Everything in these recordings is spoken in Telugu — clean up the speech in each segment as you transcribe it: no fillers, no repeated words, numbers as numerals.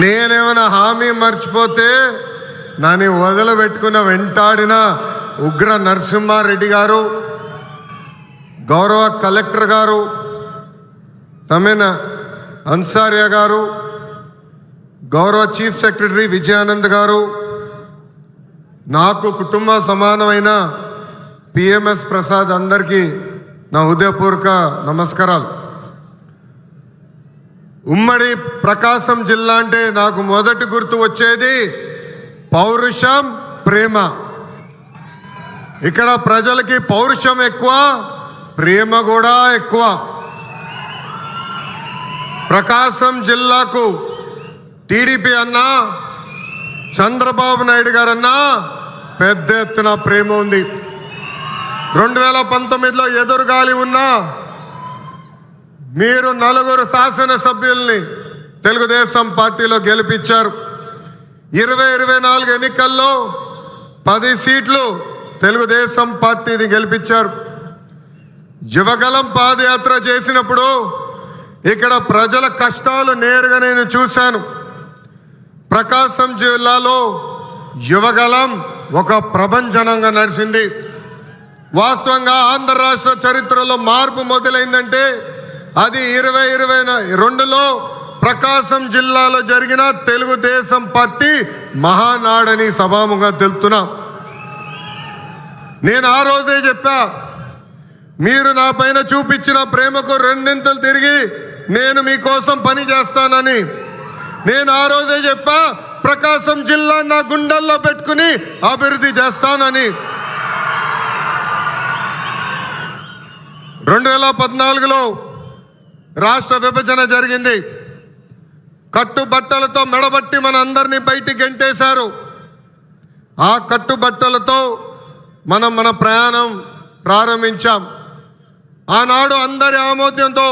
నేనేమైనా హామీ మర్చిపోతే నన్ను వదిలిపెట్టుకున్న వెంటాడిన ఉగ్ర నరసింహారెడ్డి గారు, గౌరవ కలెక్టర్ గారు తమిన అన్సారియా గారు, గౌరవ చీఫ్ సెక్రటరీ విజయానంద్ గారు, నాకు కుటుంబ సమానమైన పిఎంఎస్ ప్రసాద్ అందరికీ నా హృదయపూర్వక నమస్కారాలు. ఉమ్మడి ప్రకాశం జిల్లా అంటే నాకు మొదటి గుర్తు వచ్చేది పౌరుషం, ప్రేమ. ఇక్కడ ప్రజలకి పౌరుషం ఎక్కువ, ప్రేమ కూడా ఎక్కువ. ప్రకాశం జిల్లాకు టీడీపీ అన్నా, చంద్రబాబు నాయుడు గారన్నా పెద్ద ఎత్తున ప్రేమ ఉంది. 2019లో ఎదురుగాలి ఉన్నా మీరు 4 శాసనసభ్యుల్ని తెలుగుదేశం పార్టీలో గెలిపించారు. 2024 ఎన్నికల్లో 10 సీట్లు తెలుగుదేశం పార్టీని గెలిపించారు. యువగలం పాదయాత్ర చేసినప్పుడు ఇక్కడ ప్రజల కష్టాలు నేరుగా నేను చూశాను. ప్రకాశం జిల్లాలో యువగలం ఒక ప్రభంజనంగా నడిచింది. వాస్తవంగా ఆంధ్ర రాష్ట్ర చరిత్రలో మార్పు మొదలైందంటే అది 2022లో ప్రకాశం జిల్లాలో జరిగిన తెలుగుదేశం పార్టీ మహానాడని సభాముగా తెలుపుతున్నా. నేను ఆ రోజే చెప్పా, మీరు నా పైన చూపించిన ప్రేమకు రెండింతలు తిరిగి నేను మీకోసం పని చేస్తానని. నేను ఆ రోజే చెప్పా, ప్రకాశం జిల్లా నా గుండెల్లో పెట్టుకుని అభివృద్ధి చేస్తానని. 2014లో రాష్ట్ర విభజన జరిగింది. కట్టుబట్టలతో మెడబట్టి మన అందరినీ బయటికి గెంటేశారు. ఆ కట్టుబట్టలతో మన ప్రయాణం ప్రారంభించాం. ఆనాడు అందరి ఆమోద్యంతో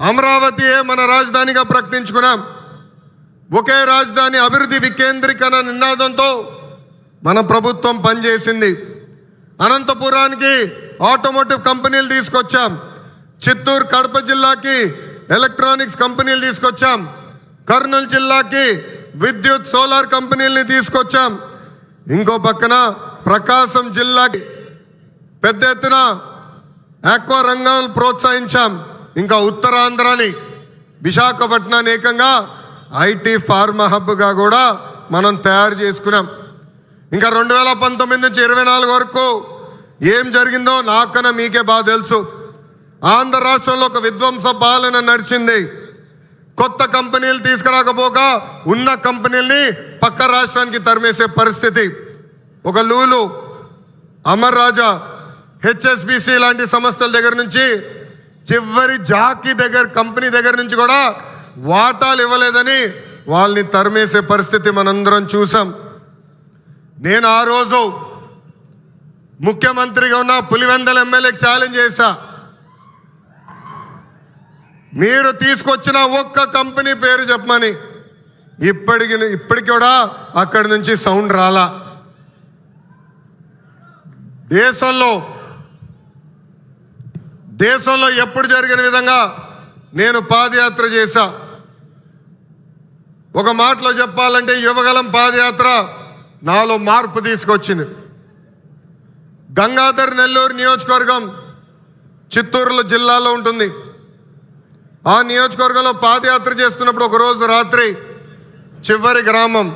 అమరావతియే మన రాజధానిగా ప్రకటించుకున్నాం. ఒకే రాజధాని, అభివృద్ధి వికేంద్రీకరణ నినాదంతో మన ప్రభుత్వం పనిచేసింది. అనంతపురానికి ఆటోమోటివ్ కంపెనీలు తీసుకొచ్చాం. చిత్తూరు, కడప జిల్లాకి ఎలక్ట్రానిక్స్ కంపెనీలు తీసుకొచ్చాం. కర్నూలు జిల్లాకి విద్యుత్, సోలార్ కంపెనీలని తీసుకొచ్చాం. ఇంకో పక్కన ప్రకాశం జిల్లాకి పెద్ద ఎత్తున ఆక్వా రంగాలను ప్రోత్సహించాం. ఇంకా ఉత్తరాంధ్రని, విశాఖపట్నాన్ని ఏకంగా ఐటీ ఫార్మా హబ్గా కూడా మనం తయారు చేసుకున్నాం. ఇంకా 2019 నుంచి 24 వరకు ఏం జరిగిందో నాకన్నా మీకే బాగా తెలుసు. ఆంధ్ర రాష్ట్రంలో ఒక విధ్వంస పాలన నడిచింది. కొత్త కంపెనీలు తీసుకురాకపోగా ఉన్న కంపెనీల్ని పక్క రాష్ట్రానికి తరిమేసే పరిస్థితి. ఒక లూలు, అమర్ రాజా, హెచ్ఎస్బిసి లాంటి సంస్థల దగ్గర నుంచి చివరి జాకీ కంపెనీ దగ్గర నుంచి కూడా వాటాలు ఇవ్వలేదని వాళ్ళని తరిమేసే పరిస్థితి మనందరం చూసాం. నేను ఆ రోజు ముఖ్యమంత్రిగా ఉన్న పులివెందల ఎమ్మెల్యేకి ఛాలెంజ్ చేశా, మీరు తీసుకొచ్చిన ఒక్క కంపెనీ పేరు చెప్పమని. ఇప్పటికి కూడా అక్కడి నుంచి సౌండ్ రాలా. దేశంలో ఎప్పుడు జరిగిన విధంగా నేను పాదయాత్ర చేశా. ఒక మాటలో చెప్పాలంటే యువగలం పాదయాత్ర నాలో మార్పు తీసుకొచ్చింది. గంగాధర్ నెల్లూరు నియోజకవర్గం చిత్తూరు జిల్లాలో ఉంటుంది. ఆ నియోజకవర్గంలో పాదయాత్ర చేస్తున్నప్పుడు ఒకరోజు రాత్రి చివరి గ్రామం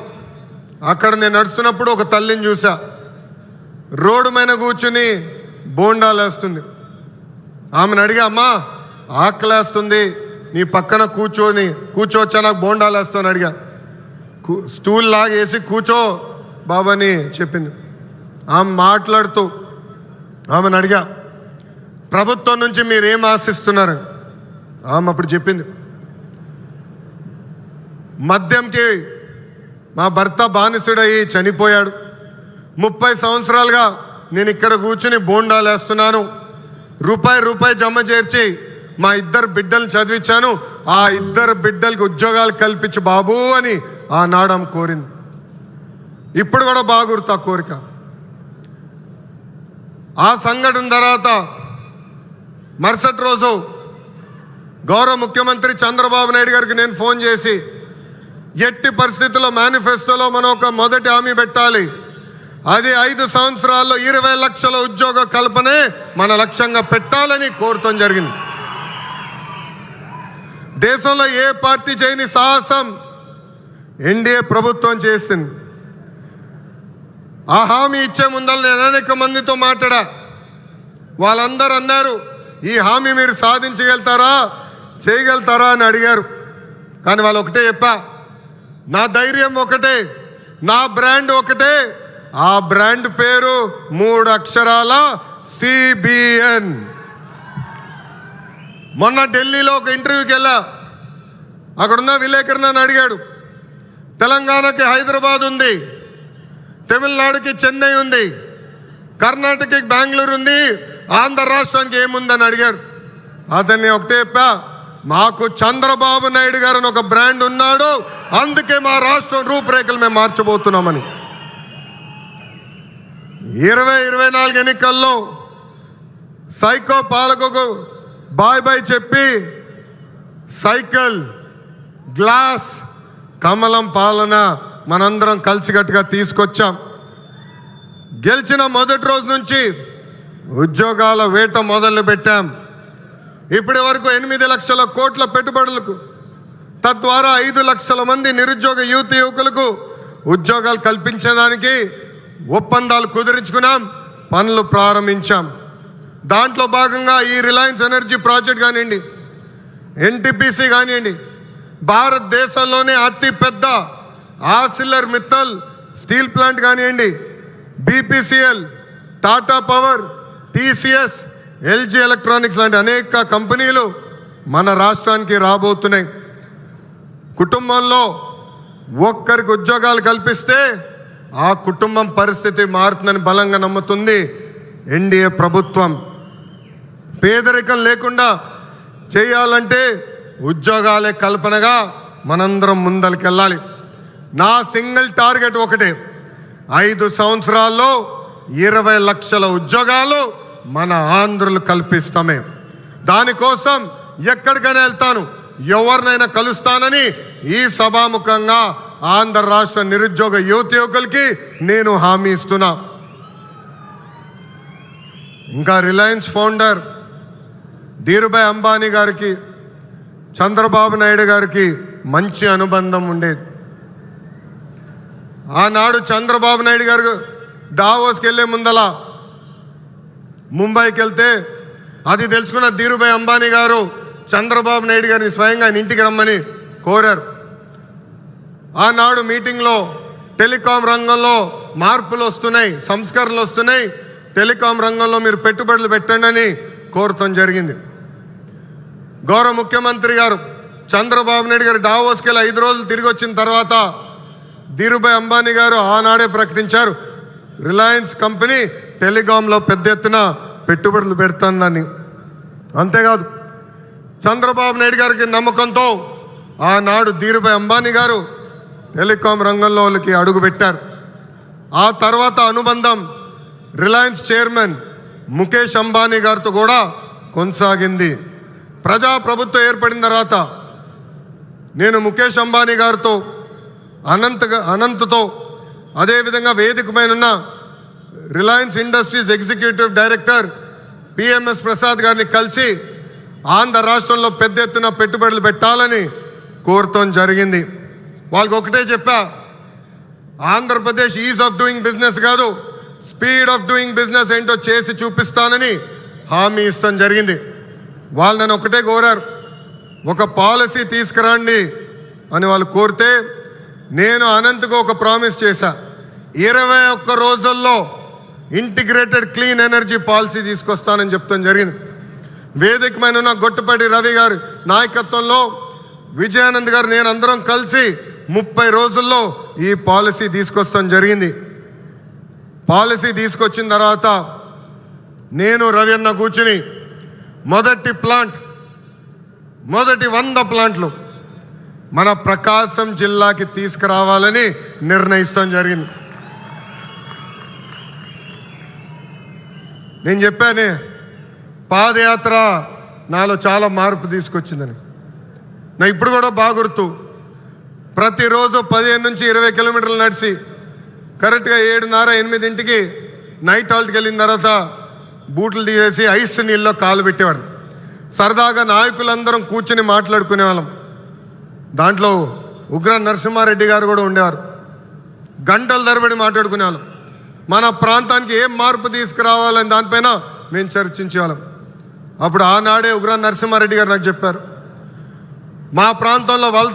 అక్కడ నేను నడుస్తున్నప్పుడు ఒక తల్లిని చూసా. రోడ్డు మీద కూర్చుని బోండాలు వేస్తుంది. ఆమెను అడిగా, అమ్మా ఆకలేస్తుంది, నీ పక్కన కూర్చోవచ్చా, నాకు బోండాలు వేస్తాను అడిగా. స్టూల్ లాగేసి కూర్చో బాబాని చెప్పింది. ఆమె మాట్లాడుతూ ఆమెను అడిగా, ప్రభుత్వం నుంచి మీరేం ఆశిస్తున్నారు? ఆమె అప్పుడు చెప్పింది, మద్యంకి మా భర్త బానిసుడయి చనిపోయాడు. 30 సంవత్సరాలుగా నేను ఇక్కడ కూర్చుని బోండాలు వేస్తున్నాను. రూపాయి జమ చేర్చి మా 2 బిడ్డలు చదివించాను. ఆ 2 బిడ్డలకి ఉద్యోగాలు కల్పించు బాబు అని ఆనాడు ఆమె కోరింది. ఇప్పుడు కూడా బాగా గుర్తు ఆ కోరిక. ఆ సంఘటన తర్వాత మరుసటి రోజు గౌరవ ముఖ్యమంత్రి చంద్రబాబు నాయుడు గారికి నేను ఫోన్ చేసి, ఎట్టి పరిస్థితుల్లో మేనిఫెస్టోలో మనం ఒక మొదటి హామీ పెట్టాలి. అది 5 సంవత్సరాల్లో 20 లక్షల ఉద్యోగ కల్పనే మన లక్ష్యంగా పెట్టాలని కోరటం జరిగింది. దేశంలో ఏ పార్టీ చేయని సాహసం ఎన్డీఏ ప్రభుత్వం చేసింది. ఆ హామీ ఇచ్చే ముందర నేను అనేక మందితో మాట్లాడా. వాళ్ళందరూ అన్నారు, ఈ హామీ మీరు సాధించగలుగుతారా, చేయగలుగుతారా అని అడిగారు. కానీ వాళ్ళు ఒకటే చెప్పా, నా ధైర్యం ఒకటే, నా బ్రాండ్ ఒకటే. ఆ బ్రాండ్ పేరు 3 అక్షరాల CBN. మొన్న ఢిల్లీలో ఒక ఇంటర్వ్యూకి వెళ్ళా. అక్కడున్న విలేకరు నన్ను అడిగాడు, తెలంగాణకి హైదరాబాద్ ఉంది, తమిళనాడుకి చెన్నై ఉంది, కర్ణాటకకి బెంగళూరు ఉంది, ఆంధ్ర రాష్ట్రానికి ఏముందని అడిగారు. అతన్ని ఒకటే చెప్పా, మాకు చంద్రబాబు నాయుడు గారు అని ఒక బ్రాండ్ ఉన్నాడు, అందుకే మా రాష్ట్రం రూపురేఖలు మేము మార్చబోతున్నామని. 2024 ఎన్నికల్లో సైకో పాలకుకు బాయ్ బాయ్ చెప్పి సైకిల్, గ్లాస్, కమలం పాలన మనందరం కలిసికట్టుగా తీసుకొచ్చాం. గెలిచిన మొదటి రోజు నుంచి ఉద్యోగాల వేట మొదలు పెట్టాం. ఇప్పటి వరకు 8 లక్షల కోట్ల పెట్టుబడులకు, తద్వారా 5 లక్షల మంది నిరుద్యోగ యువకులకు ఉద్యోగాలు కల్పించడానికి ఒప్పందాలు కుదుర్చుకున్నాం, పనులు ప్రారంభించాం. దాంట్లో భాగంగా ఈ రిలయన్స్ ఎనర్జీ ప్రాజెక్ట్ కానివ్వండి, NTPC కానివ్వండి, భారతదేశంలోనే అతి పెద్ద ఆర్సిలర్ మిత్తల్ స్టీల్ ప్లాంట్ కానివ్వండి, BPCL, Tata power, TCS, LG electronics లాంటి అనేక కంపెనీలు మన రాష్ట్రానికి రాబోతున్నాయి. కుటుంబంలో ఒక్కరికి ఉద్యోగాలు కల్పిస్తే ఆ కుటుంబం పరిస్థితి మారుతుందని బలంగా నమ్ముతుంది ఎన్డీఏ ప్రభుత్వం. పేదరికం లేకుండా చేయాలంటే ఉద్యోగాలే కల్పనగా మనందరం ముందరికెళ్ళాలి. నా సింగిల్ టార్గెట్ ఒకటే, 5 సంవత్సరాల్లో 20 లక్షల ఉద్యోగాలు మన ఆంధ్రులు కల్పిస్తామే. దానికోసం ఎక్కడికైనా వెళ్తాను, ఎవరినైనా కలుస్తానని ఈ సభాముఖంగా ఆంధ్ర రాష్ట్ర నిరుద్యోగ యువకులకి నేను హామీ ఇస్తున్నా. ఇంకా రిలయన్స్ ఫౌండర్ ధీరుభాయ్ అంబానీ గారికి చంద్రబాబు నాయుడు గారికి మంచి అనుబంధం ఉండేది. ఆనాడు చంద్రబాబు నాయుడు గారు డావోస్కి వెళ్ళే ముందల ముంబైకి వెళ్తే అది తెలుసుకున్న ధీరుభాయ్ అంబానీ గారు చంద్రబాబు నాయుడు గారిని స్వయంగా ఆయన ఇంటికి రమ్మని కోరారు. ఆనాడు మీటింగ్లో టెలికాం రంగంలో మార్పులు వస్తున్నాయి, సంస్కరణలు వస్తున్నాయి, టెలికాం రంగంలో మీరు పెట్టుబడులు పెట్టండి అని కోరటం జరిగింది. గౌరవ ముఖ్యమంత్రి గారు చంద్రబాబు నాయుడు గారు డావోస్కి వెళ్ళి 5 రోజులు తిరిగి వచ్చిన తర్వాత ధీరుభాయ్ అంబానీ గారు ఆనాడే ప్రకటించారు, రిలయన్స్ కంపెనీ టెలికాంలో పెద్ద ఎత్తున పెట్టుబడులు పెడుతుందని. అంతేకాదు చంద్రబాబు నాయుడు గారికి నమ్మకంతో ఆనాడు ధీరుభాయ్ అంబానీ గారు టెలికాం రంగంలోకి అడుగు పెట్టారు. ఆ తర్వాత అనుబంధం రిలయన్స్ చైర్మన్ ముఖేష్ అంబానీ గారితో కూడా కొనసాగింది. ప్రజాప్రభుత్వం ఏర్పడిన తర్వాత నేను ముఖేష్ అంబానీ గారితో అనంత్తో అదేవిధంగా వేదిక పైన ఉన్న Reliance industries executive director PMS Prasad గారిని కలిసి ఆంధ్ర రాష్ట్రంలో పెద్ద ఎత్తున పెట్టుబడులు పెట్టాలని కోరటం జరిగింది. వాళ్ళకి ఒకటే చెప్పా, Andhra Pradesh is of doing business కాదు, స్పీడ్ ఆఫ్ డూయింగ్ బిజినెస్ ఏంటో చేసి చూపిస్తానని హామీ ఇస్తాం జరిగింది. వాళ్ళు నన్ను ఒకటే కోరారు, ఒక పాలసీ తీసుకురండి అని వాళ్ళు కోరితే నేను అనంతకు ఒక ప్రామిస్ చేశా, 21 రోజుల్లో ఇంటిగ్రేటెడ్ క్లీన్ ఎనర్జీ పాలసీ తీసుకొస్తానని చెప్తాం జరిగింది. వేదిక మీద ఉన్న గొట్టుపాటి రవి గారి నాయకత్వంలో విజయానంద్ గారు నేను అందరం కలిసి 30 రోజుల్లో ఈ పాలసీ తీసుకొస్తాం జరిగింది. పాలసీ తీసుకొచ్చిన తర్వాత నేను రవి అన్న కూర్చుని మొదటి 100 ప్లాంట్లు మన ప్రకాశం జిల్లాకి తీసుకురావాలని నిర్ణయిస్తాం జరిగింది. నేను చెప్పానే పాదయాత్ర నాలో చాలా మార్పు తీసుకొచ్చిందని. నా ఇప్పుడు కూడా బాగా గుర్తు, ప్రతిరోజు 15 నుంచి 20 కిలోమీటర్లు నడిచి కరెక్ట్గా 7:30, 8ంటికి నైట్ హాల్ట్కి వెళ్ళిన తర్వాత బూట్లు తీసేసి ఐస్ నీళ్ళలో కాలు పెట్టేవాడు. సరదాగా నాయకులందరం కూర్చుని మాట్లాడుకునేవాళ్ళం. దాంట్లో ఉగ్ర నరసింహారెడ్డి గారు కూడా ఉండేవారు. గంటల తరబడి మాట్లాడుకునేవాళ్ళం. మన ప్రాంతానికి ఏం మార్పు తీసుకురావాలని దానిపైన మేము చర్చించేవాళ్ళం. అప్పుడు ఆనాడే ఉగ్ర నరసింహారెడ్డి గారు నాకు చెప్పారు, మా ప్రాంతంలో వలస